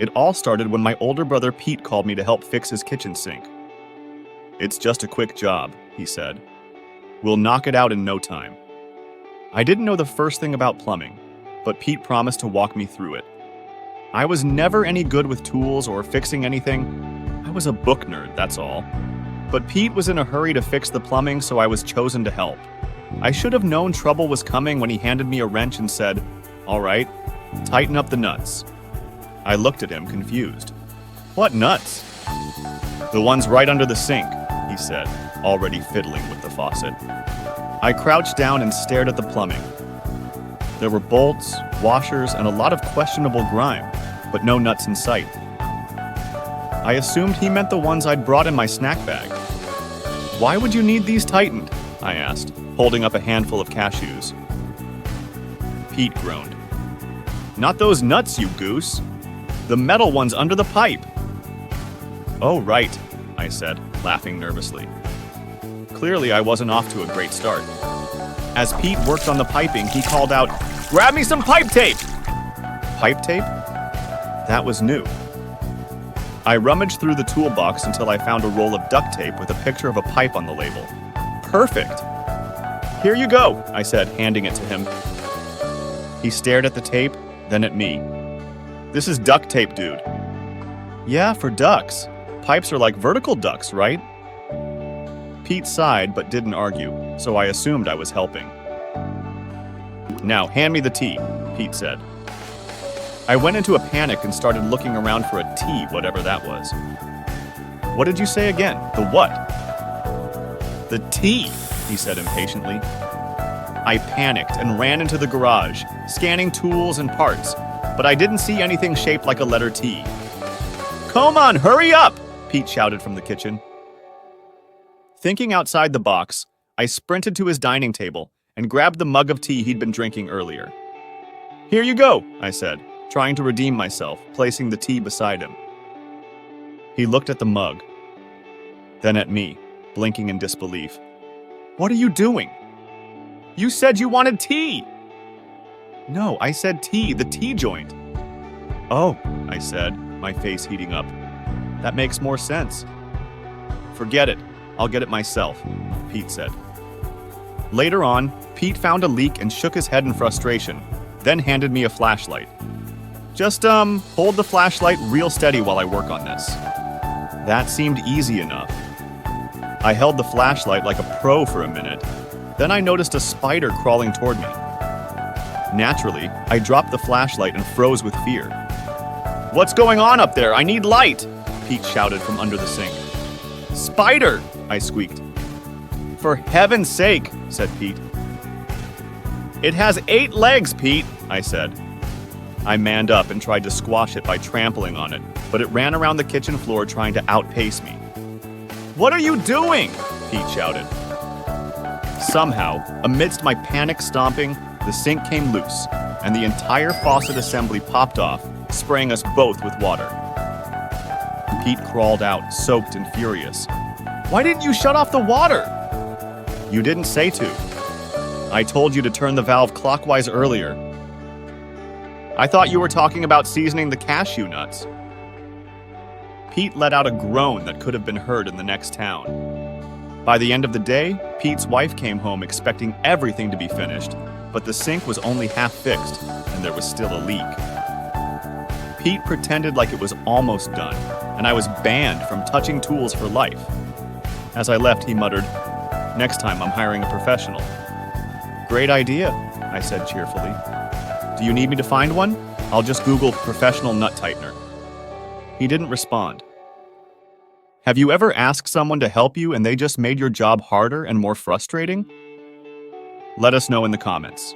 It all started when my older brother Pete called me to help fix his kitchen sink. "It's just a quick job," he said. "We'll knock it out in no time." I didn't know the first thing about plumbing, but Pete promised to walk me through it. I was never any good with tools or fixing anything. I was a book nerd, that's all. But Pete was in a hurry to fix the plumbing, so I was chosen to help. I should have known trouble was coming when he handed me a wrench and said, "All right, tighten up the nuts." I looked at him, confused. "What nuts?" "The ones right under the sink," he said, already fiddling with the faucet. I crouched down and stared at the plumbing. There were bolts, washers, and a lot of questionable grime, but no nuts in sight. I assumed he meant the ones I'd brought in my snack bag. "Why would you need these tightened?" I asked, holding up a handful of cashews. Pete groaned. "Not those nuts, you goose. The metal ones under the pipe." "Oh, right," I said, laughing nervously. Clearly, I wasn't off to a great start. As Pete worked on the piping, he called out, "Grab me some pipe tape!" Pipe tape? That was new. I rummaged through the toolbox until I found a roll of duct tape with a picture of a pipe on the label. Perfect! "Here you go," I said, handing it to him. He stared at the tape, then at me. "This is duct tape, dude." "Yeah, for ducks. Pipes are like vertical ducts, right?" Pete sighed but didn't argue, so I assumed I was helping. "Now, hand me the tea," Pete said. I went into a panic and started looking around for a tea, whatever that was. "What did you say again? The what?" "The tea," he said impatiently. I panicked and ran into the garage, scanning tools and parts, but I didn't see anything shaped like a letter T. "Come on, hurry up!" Pete shouted from the kitchen. Thinking outside the box, I sprinted to his dining table and grabbed the mug of tea he'd been drinking earlier. "Here you go," I said, trying to redeem myself, placing the tea beside him. He looked at the mug, then at me, blinking in disbelief. "What are you doing?" "You said you wanted tea!" "No, I said tea, the tea joint." "Oh," I said, my face heating up. "That makes more sense." "Forget it. I'll get it myself," Pete said. Later on, Pete found a leak and shook his head in frustration, then handed me a flashlight. "Just, hold the flashlight real steady while I work on this." That seemed easy enough. I held the flashlight like a pro for a minute. Then I noticed a spider crawling toward me. Naturally, I dropped the flashlight and froze with fear. "What's going on up there? I need light!" Pete shouted from under the sink. "Spider!" I squeaked. "For heaven's sake," said Pete. "It has 8 legs, Pete," I said. I manned up and tried to squash it by trampling on it, but it ran around the kitchen floor trying to outpace me. "What are you doing?" Pete shouted. Somehow, amidst my panic stomping, the sink came loose, and the entire faucet assembly popped off, spraying us both with water. Pete crawled out, soaked and furious. "Why didn't you shut off the water?" "You didn't say to. I told you to turn the valve clockwise earlier." "I thought you were talking about seasoning the cashew nuts." Pete let out a groan that could have been heard in the next town. By the end of the day, Pete's wife came home expecting everything to be finished, but the sink was only half fixed, and there was still a leak. Pete pretended like it was almost done, and I was banned from touching tools for life. As I left, he muttered, "Next time I'm hiring a professional." "Great idea," I said cheerfully. "Do you need me to find one? I'll just Google professional nut tightener." He didn't respond. Have you ever asked someone to help you and they just made your job harder and more frustrating? Let us know in the comments.